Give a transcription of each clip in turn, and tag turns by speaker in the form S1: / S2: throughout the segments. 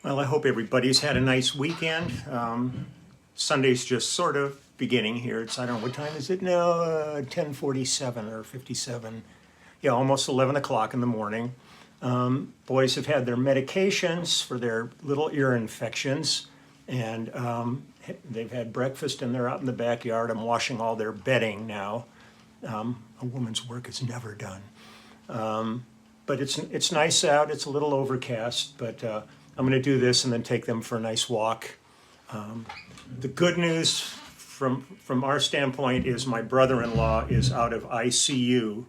S1: Well, I hope everybody's had a nice weekend. Sunday's just sort of beginning here. I don't know, what time is it now? 10:47 or 57. Yeah, almost 11 o'clock in the morning. Boys have had their medications for their little ear infections, and they've had breakfast and they're out in the backyard. I'm washing all their bedding now. A woman's work is never done. But it's nice out. It's a little overcast, but I'm going to do this and then take them for a nice walk. The good news from our standpoint is my brother-in-law is out of ICU.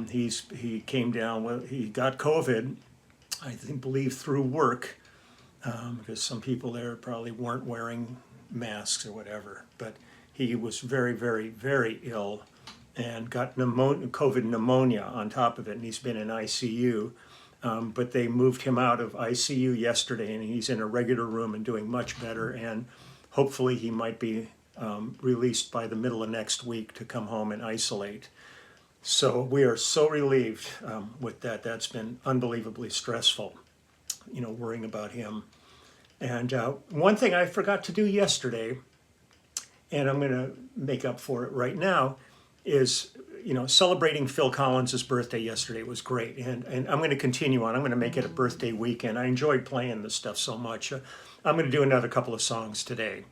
S1: He came down he got COVID, I believe through work, because some people there probably weren't wearing masks or whatever. But he was very, very, very ill and got COVID pneumonia on top of it, and he's been in ICU. But they moved him out of ICU yesterday, and he's in a regular room and doing much better. And hopefully he might be released by the middle of next week to come home and isolate. So we are so relieved with that. That's been unbelievably stressful, worrying about him. And one thing I forgot to do yesterday, and I'm going to make up for it right now, is celebrating Phil Collins' birthday yesterday was great, and I'm going to continue on. I'm going to make it a birthday weekend. I enjoyed playing this stuff so much. I'm going to do another couple of songs today,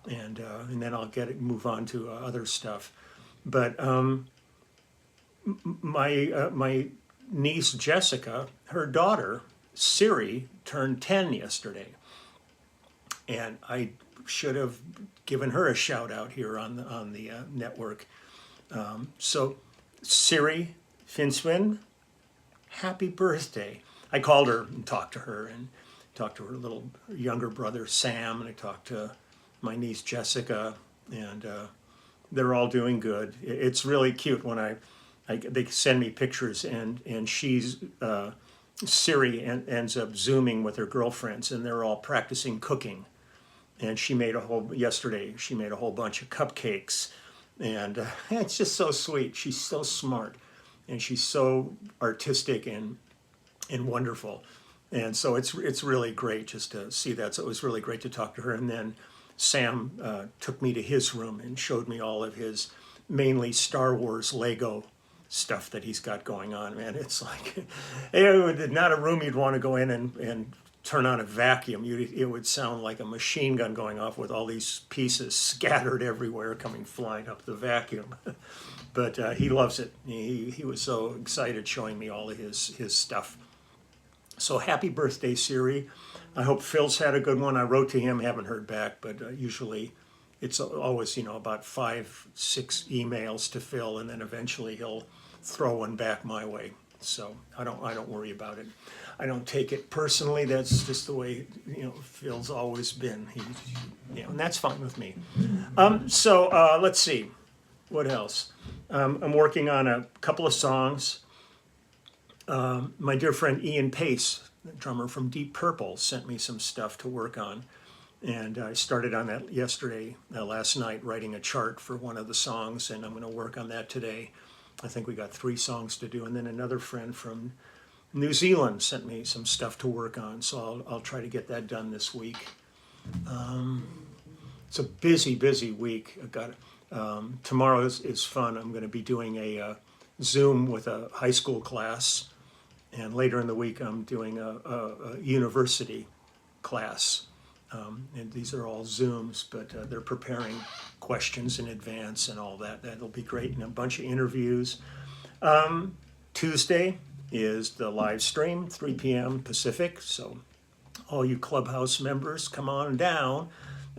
S1: and then I'll move on to other stuff. But my niece Jessica, her daughter Siri, turned 10 yesterday, and I should have given her a shout out here on the network. So Siri Finswin, happy birthday. I called her and talked to her little younger brother Sam, and I talked to my niece Jessica, and they're all doing good. It's really cute when they send me pictures, and she's Siri ends up Zooming with her girlfriends, and they're all practicing cooking. And yesterday she made a whole bunch of cupcakes. And it's just so sweet. She's so smart, and she's so artistic and wonderful. And so it's really great just to see that. So it was really great to talk to her. And then Sam took me to his room and showed me all of his mainly Star Wars Lego stuff that he's got going on. Man, it's like not a room you'd want to go in and turn on a vacuum. It would sound like a machine gun going off with all these pieces scattered everywhere coming flying up the vacuum. But he loves it. He was so excited showing me all of his stuff. So happy birthday, Siri. I hope Phil's had a good one. I wrote to him, haven't heard back, but usually it's always, about 5-6 emails to Phil, and then eventually he'll throw one back my way. So I don't worry about it. I don't take it personally. That's just the way Phil's always been. And that's fine with me. So let's see, what else? I'm working on a couple of songs. My dear friend Ian Pace, the drummer from Deep Purple, sent me some stuff to work on, and I started on that last night, writing a chart for one of the songs, and I'm going to work on that today. I think we got 3 songs to do, and then another friend from New Zealand sent me some stuff to work on, so I'll try to get that done this week. It's a busy week. I've got tomorrow is fun. I'm going to be doing a Zoom with a high school class, and later in the week I'm doing a university class. And these are all Zooms, but they're preparing questions in advance and all that. That'll be great, and a bunch of interviews. Tuesday is the live stream, 3 p.m. Pacific. So all you Clubhouse members, come on down.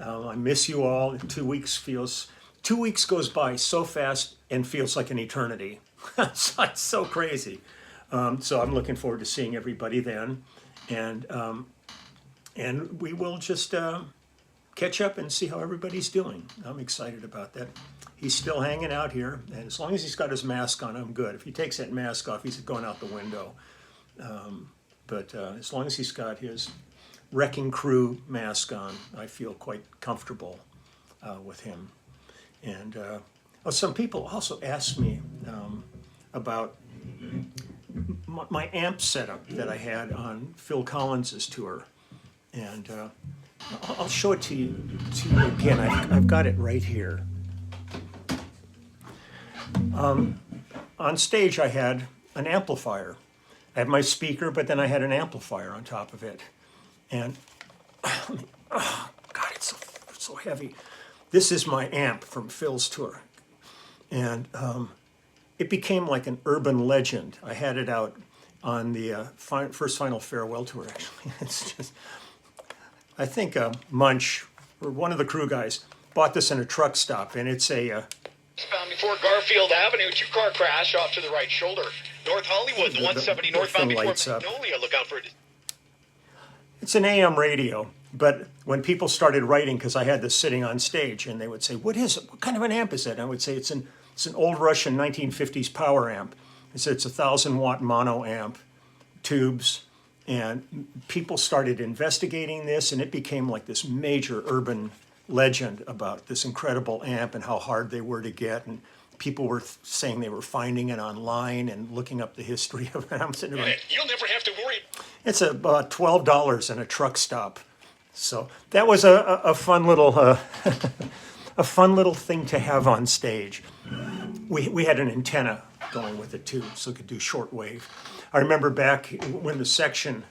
S1: I miss you all. 2 weeks goes by so fast and feels like an eternity. It's so crazy. So I'm looking forward to seeing everybody then. And we will just catch up and see how everybody's doing. I'm excited about that. He's still hanging out here, and as long as he's got his mask on, I'm good. If he takes that mask off, he's going out the window. But as long as he's got his Wrecking Crew mask on, I feel quite comfortable with him. And some people also asked me about my amp setup that I had on Phil Collins's tour. And I'll show it to you again. I've got it right here. On stage, I had an amplifier. I had my speaker, but then I had an amplifier on top of it. And, oh, God, it's so heavy. This is my amp from Phil's tour. And it became like an urban legend. I had it out on the first Final Farewell tour, actually. It's just, I think Munch, or one of the crew guys, bought this in a truck stop, and it's a...
S2: Found before Garfield Avenue, two-car crash off to the right shoulder. North Hollywood, the 170 northbound before Magnolia. Look out for it.
S1: It's an AM radio, but when people started writing, because I had this sitting on stage, and they would say, what is it? What kind of an amp is it? And I would say, it's an old Russian 1950s power amp. I said, it's a 1,000-watt mono amp, tubes, and people started investigating this, and it became like this major urban legend about this incredible amp and how hard they were to get, and people were saying they were finding it online and looking up the history of it. I'm sitting there,
S2: you'll never have to worry.
S1: It's about $12 in a truck stop. So that was a fun little a fun little thing to have on stage. We had an antenna going with it too, so it could do shortwave. I remember back when the section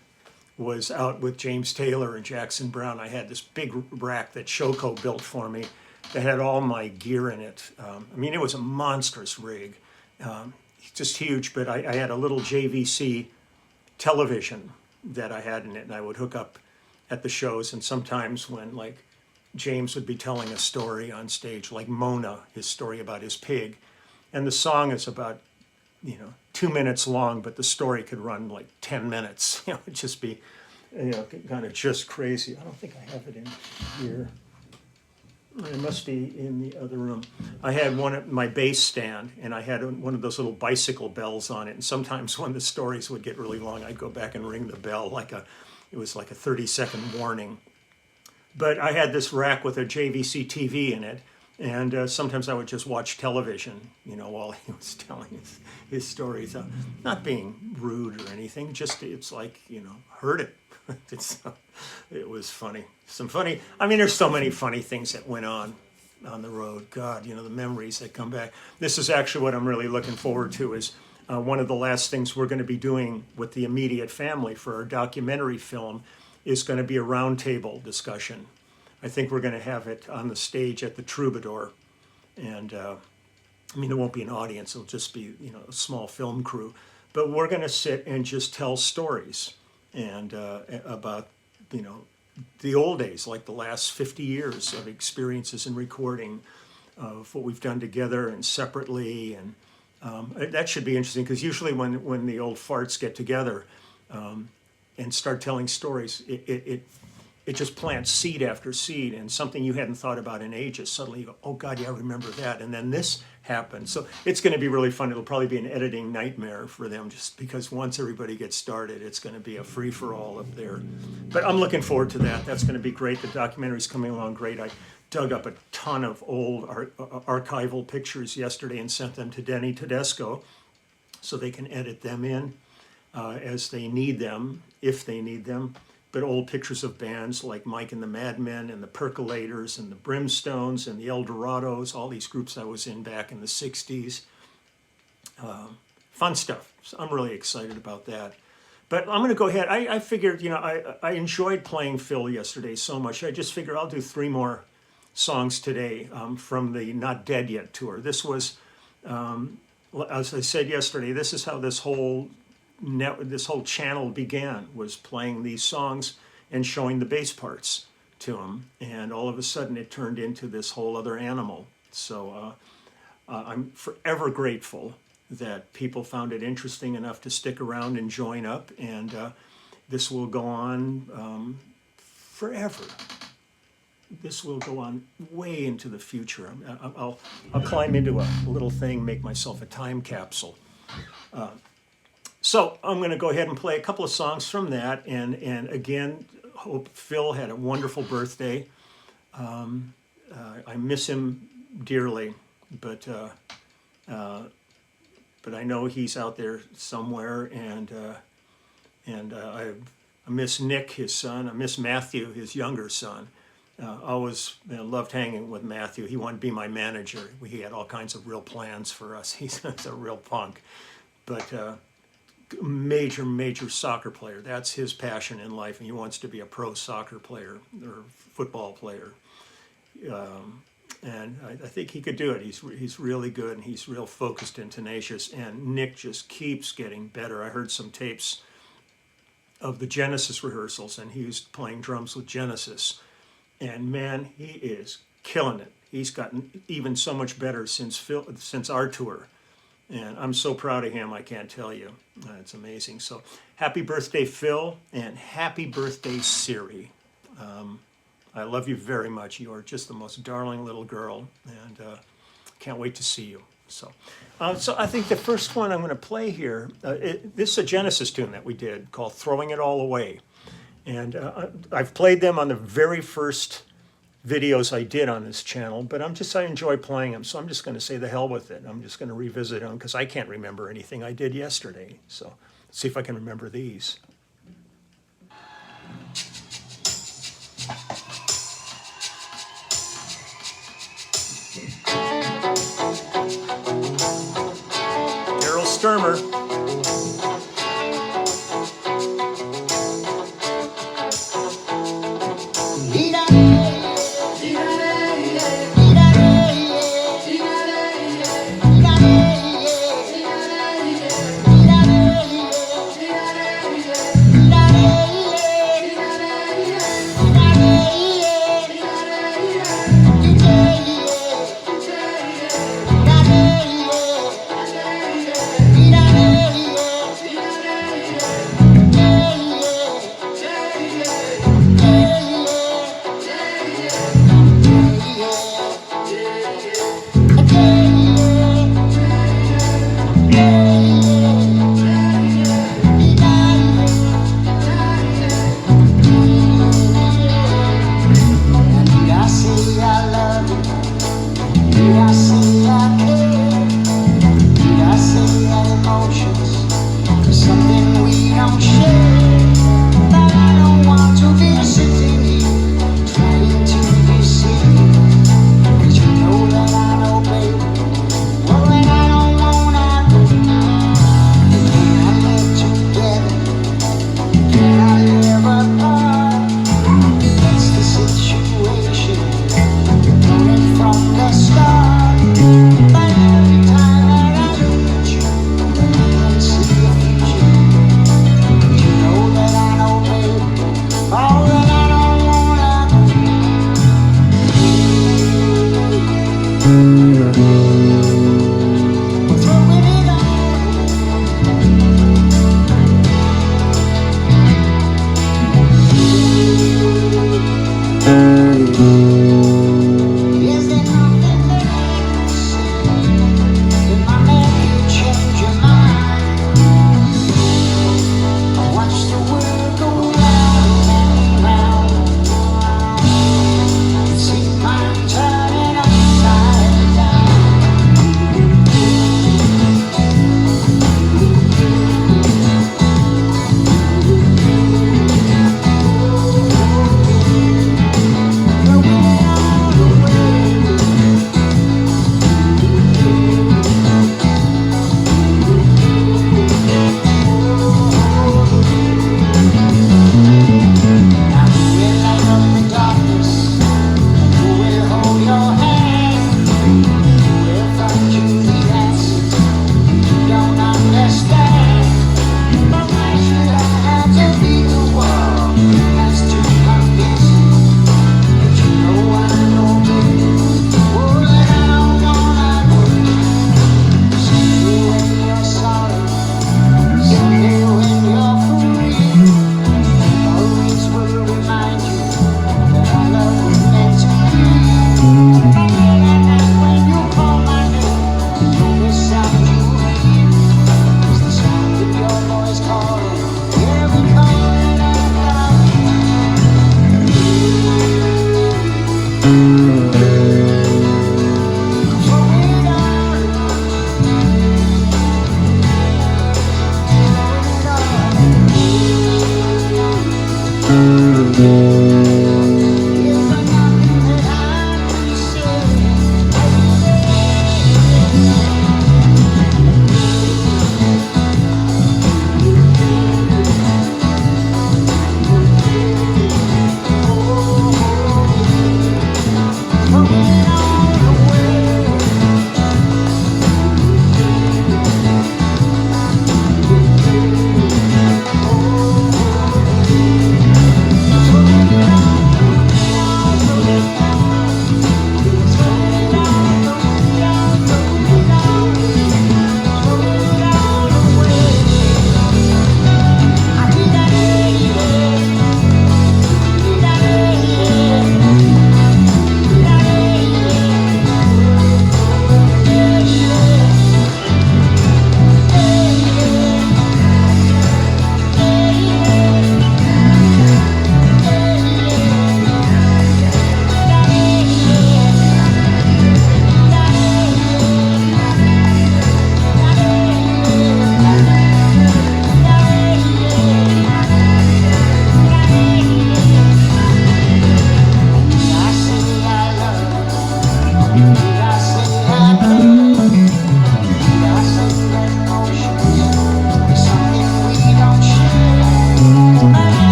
S1: was out with James Taylor and Jackson Browne, I had this big rack that Shoko built for me that had all my gear in it. I mean, it was a monstrous rig, just huge, but I had a little JVC television that I had in it, and I would hook up at the shows, and sometimes when, like, James would be telling a story on stage, like Mona, his story about his pig, and the song is about, 2 minutes long, but the story could run like 10 minutes. It'd just be, kind of just crazy. I don't think I have it in here. It must be in the other room. I had one at my bass stand, and I had one of those little bicycle bells on it. And sometimes when the stories would get really long, I'd go back and ring the bell it was like a 30-second warning. But I had this rack with a JVC TV in it, and sometimes I would just watch television, while he was telling his stories. Not being rude or anything, just it's like, heard it. It was funny. There's so many funny things that went on the road. God, the memories that come back. This is actually what I'm really looking forward to, is one of the last things we're going to be doing with the immediate family for our documentary film is going to be a roundtable discussion. I think we're going to have it on the stage at the Troubadour. And there won't be an audience. It'll just be, a small film crew. But we're going to sit and just tell stories and about, the old days, like the last 50 years of experiences in recording of what we've done together and separately. And that should be interesting, because usually when the old farts get together and start telling stories, it just plants seed after seed, and something you hadn't thought about in ages. Suddenly you go, oh God, yeah, I remember that. And then this happened. So it's going to be really fun. It'll probably be an editing nightmare for them, just because once everybody gets started, it's going to be a free-for-all up there. But I'm looking forward to that. That's going to be great. The documentary's coming along great. I dug up a ton of old archival pictures yesterday and sent them to Denny Tedesco so they can edit them in as they need them, if they need them. But old pictures of bands like Mike and the Madmen and the Percolators and the Brimstones and the Eldorados, all these groups I was in back in the 60s. Fun stuff. So I'm really excited about that. But I'm going to go ahead. I figured, I enjoyed playing Phil yesterday so much. I just figured I'll do 3 more songs today from the Not Dead Yet tour. This was, as I said yesterday, this is how this whole channel began, was playing these songs and showing the bass parts to them, and all of a sudden it turned into this whole other animal. So I'm forever grateful that people found it interesting enough to stick around and join up, and this will go on forever. This will go on way into the future. I'll climb into a little thing, make myself a time capsule. So I'm going to go ahead and play a couple of songs from that, and again, hope Phil had a wonderful birthday. I miss him dearly, but I know he's out there somewhere, and I miss Nick, his son. I miss Matthew, his younger son. Always loved hanging with Matthew. He wanted to be my manager. He had all kinds of real plans for us. He's a real punk. But major soccer player. That's his passion in life, and he wants to be a pro soccer player or football player. And I think he could do it. He's really good, and he's real focused and tenacious. And Nick just keeps getting better. I heard some tapes of the Genesis rehearsals, and he was playing drums with Genesis. And man, he is killing it. He's gotten even so much better since our tour. And I'm so proud of him, I can't tell you. It's amazing. So happy birthday, Phil, and happy birthday, Siri. I love you very much. You are just the most darling little girl, and can't wait to see you. So I think the first one I'm going to play here, this is a Genesis tune that we did called Throwing It All Away. And I've played them on the very first videos I did on this channel, but I enjoy playing them, so I'm just going to say the hell with it. I'm just going to revisit them because I can't remember anything I did yesterday. So let's see if I can remember these. Daryl Sturmer.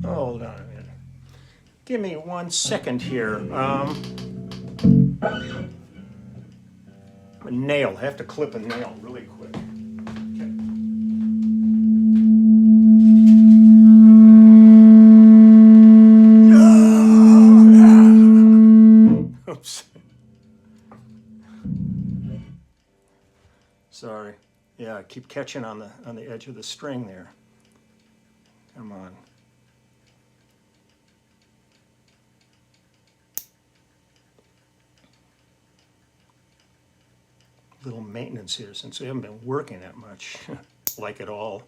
S1: Hold on a minute. Give me 1 second here. A nail. I have to clip a nail really quick. Okay. Oops. Sorry. Yeah, I keep catching on the edge of the string there. Come on. Little maintenance here since we haven't been working that much, like at all.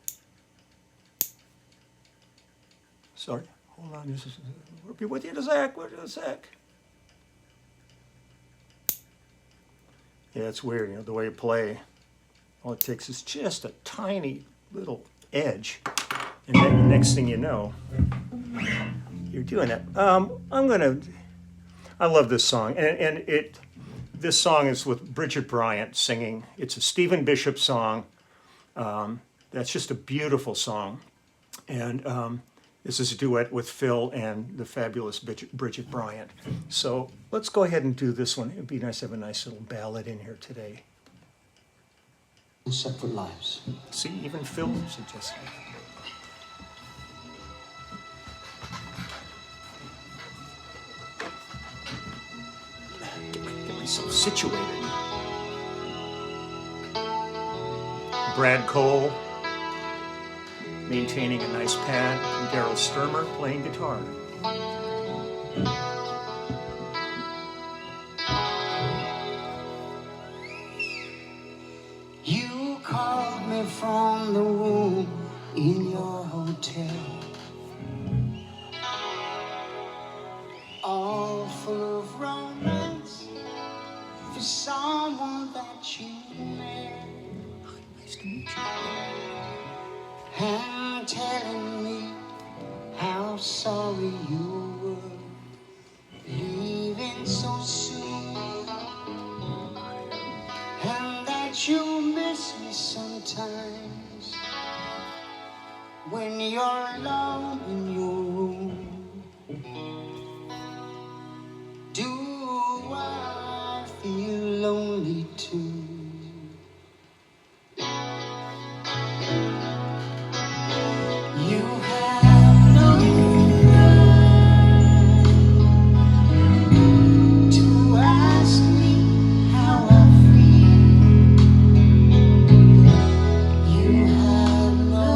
S1: Sorry, hold on, we'll be with you in a sec, Yeah, it's weird, you know, the way you play. All it takes is just a tiny little edge, and then the next thing you know, you're doing it. I love this song, and this song is with Bridget Bryant singing. It's a Stephen Bishop song. That's just a beautiful song. And this is a duet with Phil and the fabulous Bridget Bryant. So let's go ahead and do this one. It'd be nice to have a nice little ballad in here today.
S3: Separate lives.
S1: See, even Phil suggested it. Get myself situated. Brad Cole maintaining a nice pad, and Daryl Sturmer playing guitar.
S3: You called me from the room in your hotel, all full of romance for someone that you met.
S1: Nice to meet you.
S3: And telling me how sorry you were leaving so soon, and that you miss me sometimes when you're alone in your room. Do I feel lonely too? You have no right to ask me how I feel. You have no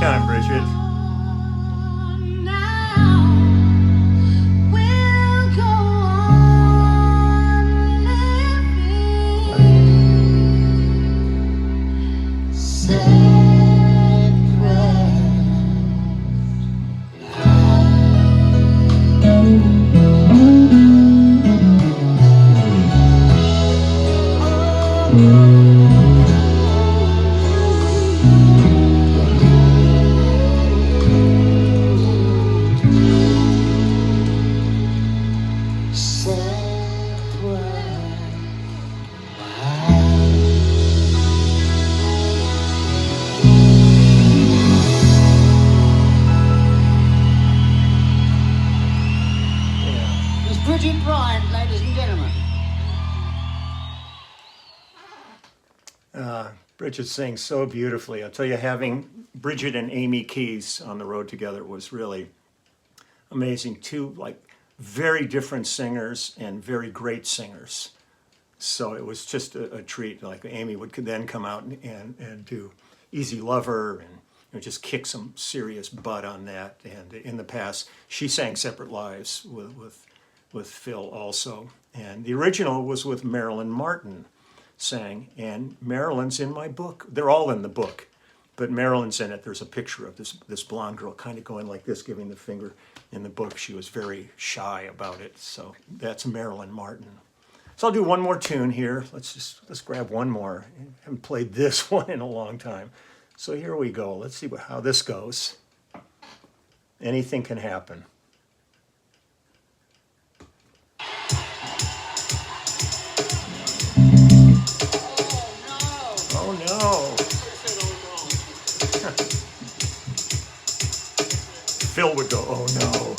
S1: on, Bridget.
S3: Bridget Bryant, ladies and gentlemen.
S1: Bridget sings so beautifully. I'll tell you, having Bridget and Amy Keys on the road together was really amazing. Two like very different singers and very great singers. So it was just a treat. Like Amy would then come out and do Easy Lover and just kick some serious butt on that. And in the past, she sang Separate Lives with Phil also. And the original was with Marilyn Martin sang. And Marilyn's in my book. They're all in the book. But Marilyn's in it. There's a picture of this blonde girl kind of going like this, giving the finger. In the book, she was very shy about it. So that's Marilyn Martin. So I'll do one more tune here. Let's grab one more. I haven't played this one in a long time. So here we go. Let's see how this goes. Anything can happen. Oh no. Phil would go, oh no.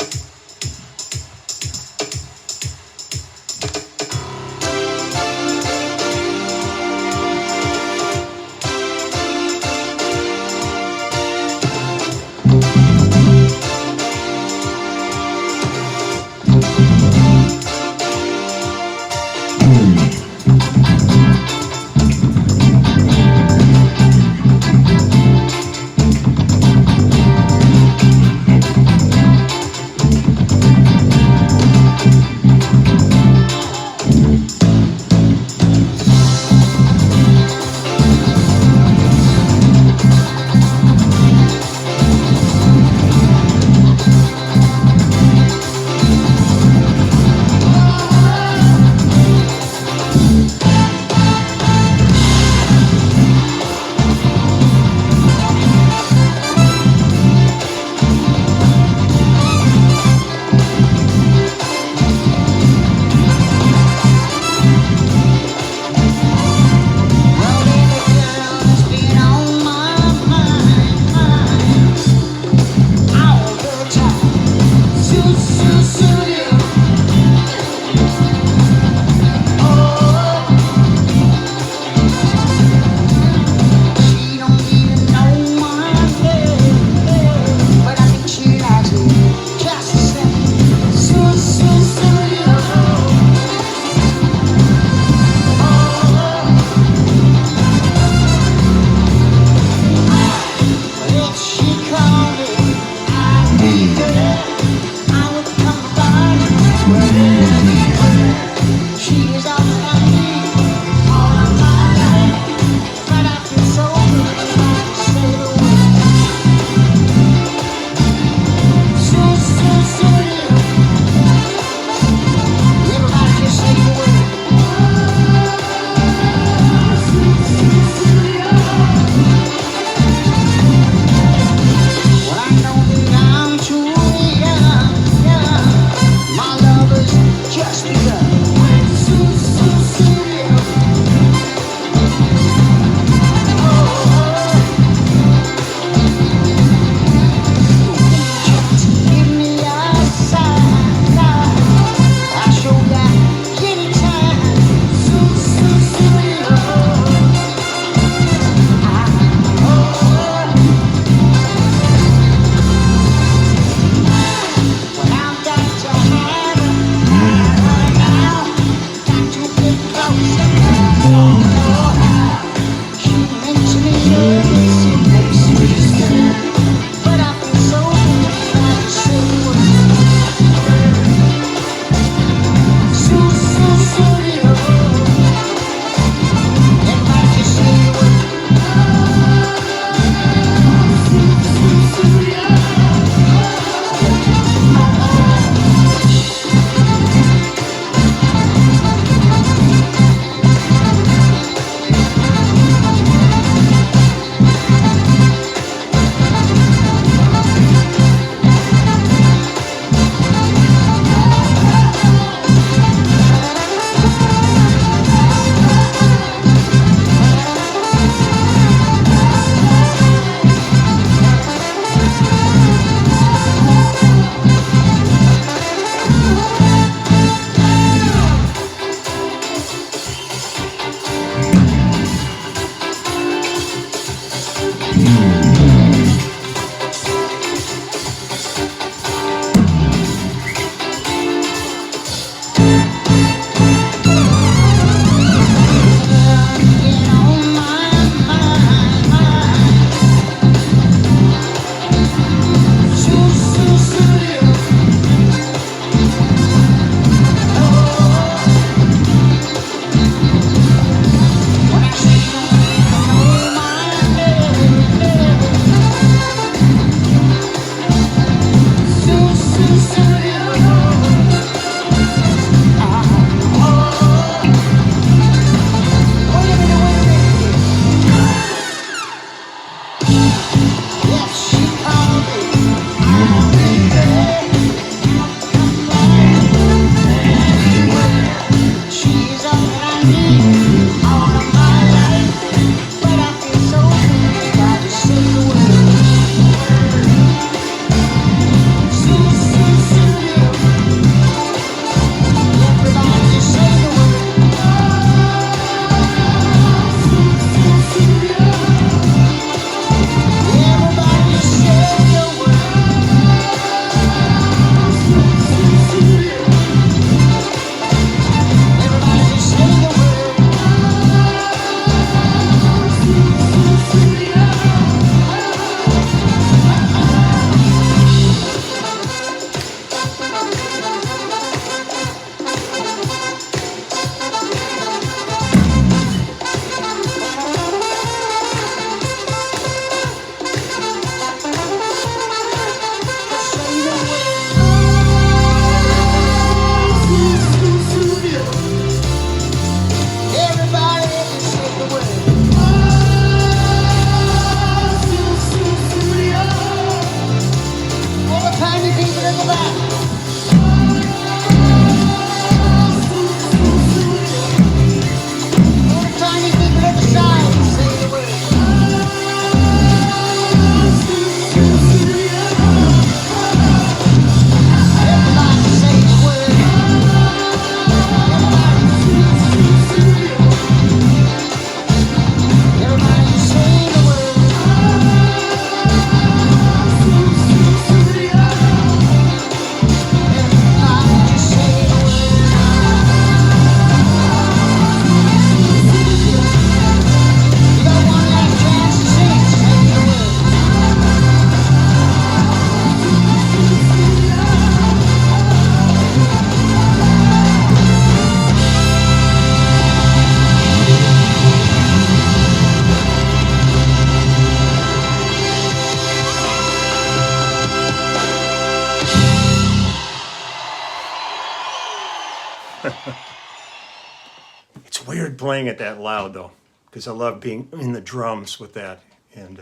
S1: playing it that loud though, because I love being in the drums with that, and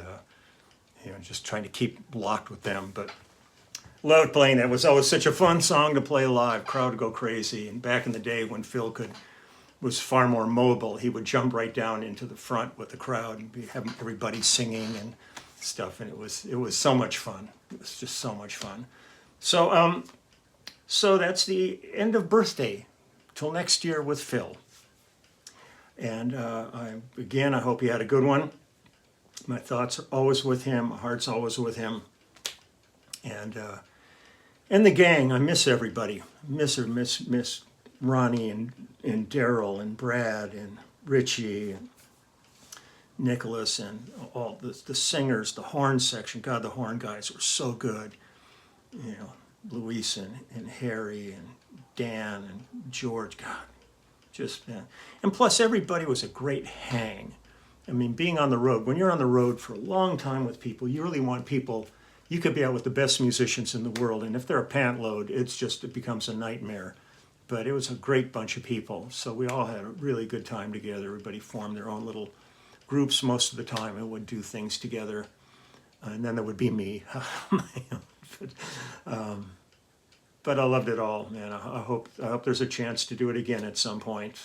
S1: just trying to keep locked with them. But loved playing that. It was always such a fun song to play live. Crowd would go crazy. And back in the day when Phil was far more mobile, he would jump right down into the front with the crowd and have everybody singing and stuff. And it was so much fun. It was just so much fun. So that's the end of birthday. Till next year with Phil. And I hope you had a good one. My thoughts are always with him. My heart's always with him. And the gang, I miss everybody. Miss Ronnie and Daryl and Brad and Richie and Nicholas and all the singers, the horn section. God, the horn guys were so good. Luis and Harry and Dan and George. God, just man. And plus everybody was a great hang. I mean, being on the road, when you're on the road for a long time with people, you really want people. You could be out with the best musicians in the world, and if they're a pant load, it becomes a nightmare. But it was a great bunch of people, so we all had a really good time together. Everybody formed their own little groups most of the time and would do things together. And then there would be me. But I loved it all, man. I hope there's a chance to do it again at some point.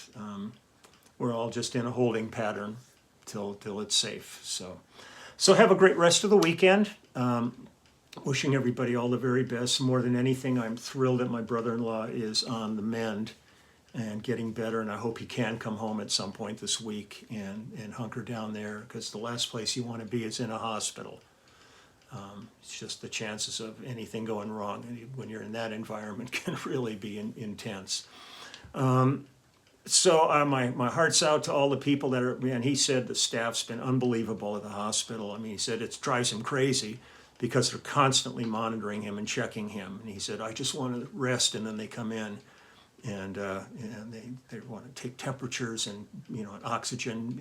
S1: We're all just in a holding pattern till it's safe. So have a great rest of the weekend. Wishing everybody all the very best. More than anything, I'm thrilled that my brother-in-law is on the mend and getting better, and I hope he can come home at some point this week and hunker down there, because the last place you want to be is in a hospital. It's just the chances of anything going wrong when you're in that environment can really be intense. So my heart's out to all the people that are, man, he said the staff's been unbelievable at the hospital. I mean, he said it drives him crazy because they're constantly monitoring him and checking him. And he said, I just want to rest, and then they come in and they want to take temperatures and, oxygen,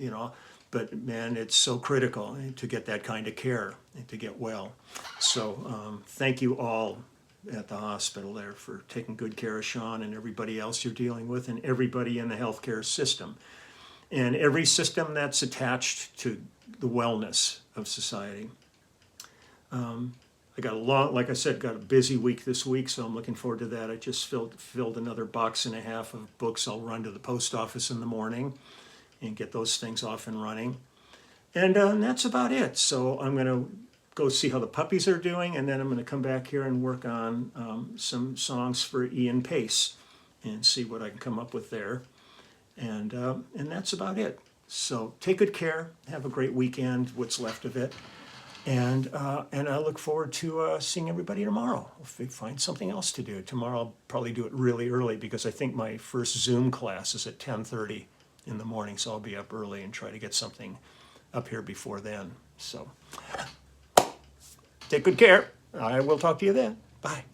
S1: But man, it's so critical to get that kind of care and to get well. So thank you all at the hospital there for taking good care of Sean and everybody else you're dealing with, and everybody in the healthcare system and every system that's attached to the wellness of society. I got like I said, got a busy week this week, so I'm looking forward to that. I just filled another box and a half of books. I'll run to the post office in the morning and get those things off and running. And that's about it. So I'm going to go see how the puppies are doing, and then I'm going to come back here and work on some songs for Ian Pace and see what I can come up with there. And that's about it. So take good care. Have a great weekend, what's left of it. And I look forward to seeing everybody tomorrow. If we find something else to do. Tomorrow I'll probably do it really early, because I think my first Zoom class is at 10:30 in the morning, so I'll be up early and try to get something up here before then. So take good care. I will talk to you then. Bye.